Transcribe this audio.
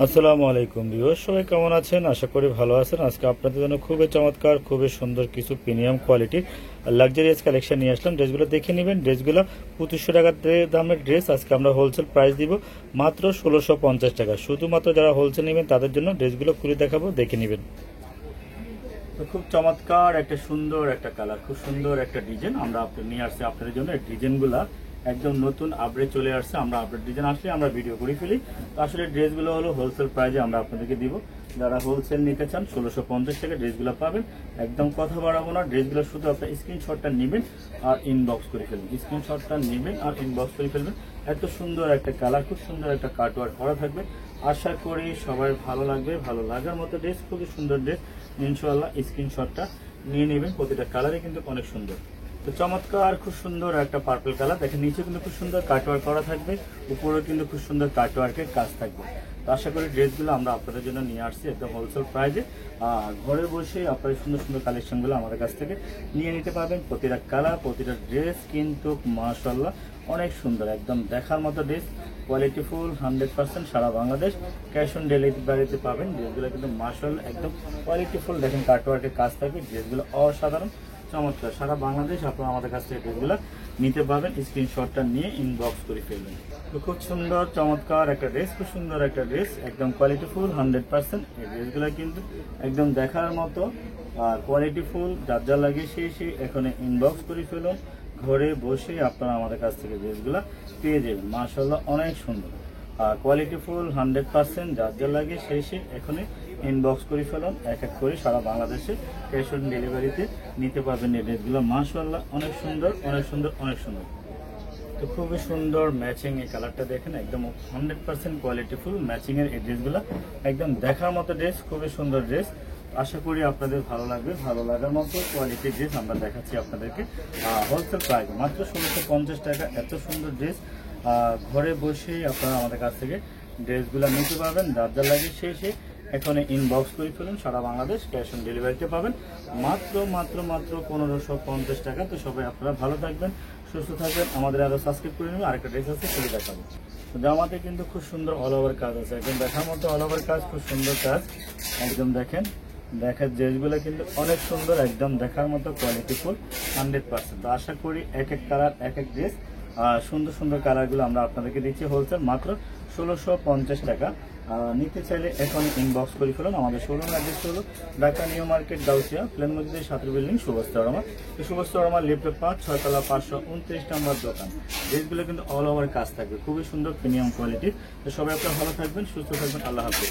আসসালামু আলাইকুম ভিউয়ার্স, সবাই কেমন আছেন? আশা করি ভালো আছেন। আজকে আপনাদের জন্য খুবই চমৎকার, খুবই সুন্দর কিছু প্রিমিয়াম কোয়ালিটির লাক্সারিয়াস কালেকশন নিয়ে আসলাম। ড্রেসগুলো দেখে নেবেন। ড্রেসগুলো 2500 টাকা দামের ড্রেস। আজকে আমরা হোলসেল প্রাইস দিব মাত্র 1650 টাকা। শুধুমাত্র যারা হোলসেল নেবেন তাদের জন্য ড্রেসগুলো খুলে দেখাবো, দেখে নেবেন। তো খুব চমৎকার একটা সুন্দর একটা কালার, খুব সুন্দর একটা ডিজাইন আমরা নিয়ে আসছি আপনাদের জন্য। এই ডিজাইনগুলা একদম নতুন আপডেট চলে আসছে। আমরা আপডেট ডিজাইন আসলে আমরা ভিডিও করে ফেলি। তো আসলে ড্রেসগুলো হলো হোলসেল প্রাইসে আমরা আপনাদেরকে দিব। যারা হোলসেল নিতে চান 1650 টাকা ড্রেসগুলো পাবেন। একদম কথা বাড়াবো না, ড্রেসগুলো শুধু আপনার স্ক্রিনশটটা নেবেন আর ইনবক্স করে ফেলবেন। স্ক্রিনশটটা নেবেন আর ইনবক্স করে ফেলবেন। এত সুন্দর একটা কালার, খুব সুন্দর একটা কাটওয়ার্ক করা থাকবে। আশা করি সবাই ভালো লাগবে, ভালো লাগার মতো ড্রেস, খুবই সুন্দর ড্রেস। ইনশাআল্লাহ স্ক্রিনশটটা নিয়ে নেবেন। প্রতিটা কালারই কিন্তু অনেক সুন্দর। তো চমৎকার খুব সুন্দর একটা পার্পল কালার দেখেন। নিচে কিন্তু খুব সুন্দর কাটওয়ার্ক করা থাকবে, উপরেও কিন্তু খুব সুন্দর কাটওয়ার্কের কাজ থাকবে। তো আশা করি ড্রেসগুলো আমরা আপনাদের জন্য নিয়ে আসছি একদম হোলসেল প্রাইসে। ঘরে বসে আপনারা সুন্দর সুন্দর কালেকশনগুলো আমাদের কাছ থেকে নিয়ে নিতে পারবেন। প্রতিটা কালার, প্রতিটা ড্রেস কিন্তু মাশাআল্লাহ অনেক সুন্দর, একদম দেখার মতো ড্রেস। কোয়ালিটি ফুল 100% সারা বাংলাদেশ ক্যাশ অন ডেলিভারিতে পাবেন। ড্রেসগুলো কিন্তু মাশাআল্লাহ একদম কোয়ালিটি ফুল। দেখেন কাটওয়ার্কের কাজ থাকবে, ড্রেসগুলো অসাধারণ চমৎকার। সারা বাংলাদেশ আপনারা আমাদের কাছ থেকে ড্রেসগুলো নিতে পারবেন। স্ক্রিনশটটা নিয়ে ইনবক্স করে ফেলবেন। তো খুব সুন্দর চমৎকার একটা ড্রেস, খুব সুন্দর একটা ড্রেস, একদম কোয়ালিটি ফুল 100%। এই ড্রেসগুলো কিন্তু একদম দেখার মতো কোয়ালিটি ফুল। যার যা লাগে সেই এখানে ইনবক্স করে ফেলুন। ঘরে বসে আপনারা আমাদের কাছ থেকে ড্রেসগুলো পেয়ে যাবেন। মাশাআল্লাহ অনেক সুন্দর কোয়ালিটি ফুল 100%। যার যা লাগে সেই এখানে ইনবক্স করে ফেলুন। এক এক করে সারা বাংলাদেশে ক্যাশ অন ডেলিভারিতে নিতে পারবেন এই ড্রেসগুলো। মাশাআল্লাহ অনেক সুন্দর, অনেক সুন্দর, অনেক সুন্দর। তো খুবই সুন্দর ম্যাচিং এই কালারটা দেখেন, একদম 100% কোয়ালিটি ফুল ম্যাচিং এর এই ড্রেসগুলো একদম দেখার মতো ড্রেস, খুবই সুন্দর ড্রেস। আশা করি আপনাদের ভালো লাগবে, ভালো লাগার মতো কোয়ালিটির ড্রেস আমরা দেখাচ্ছি আপনাদেরকে হোলসেল প্রাইস মাত্র 1650 টাকা। এত সুন্দর ড্রেস ঘরে বসে আপনারা আমাদের কাছ থেকে ড্রেসগুলো নিতে পারবেন। যার যা লাগে সেই এখন ইনবক্স করে ফেলুন। সারা বাংলাদেশ ক্যাশ অন ডেলিভারিতে পাবেন মাত্র মাত্র মাত্র 1550 টাকা। তো সবাই আপনারা ভালো থাকবেন, সুস্থ থাকবেন। আমাদের আরো সাবস্ক্রাইব করে নেবেন। আরেকটা ড্রেস আছে সেটা দেখাবো। তো জামাতে কিন্তু খুব সুন্দর অল ওভার কাজ আছে, একদম দেখার মতো অল ওভার কাজ, খুব সুন্দর কাজ। একদম দেখেন ড্রেসগুলো কিন্তু অনেক সুন্দর, একদম দেখার মতো কোয়ালিটি ফুল 100%। তো আশা করি এক এক কালার, এক এক ড্রেস সুন্দর সুন্দর কালারগুলো আমরা আপনাদেরকে দিচ্ছি হোলসেল মাত্র 1650 টাকা। নিতে চাইলে এখন ইনবক্স করে ফেলুন। আমাদের শোরুম অ্যাড্রেস হলো ঢাকা নিউ মার্কেট, গাউসিয়া, প্লেন মসজিদের 7 বিল্ডিং, সুবস্তারমা। তো সুবস্তারমা লিফটে 5, 6 তলা 529 নম্বর দোকান। ড্রেসগুলো কিন্তু অল ওভার কাজ থাকবে, খুবই সুন্দর প্রিমিয়াম কোয়ালিটির। তো সবাই আপনারা ভালো থাকবেন, সুস্থ থাকবেন। আল্লাহ হাফেজ।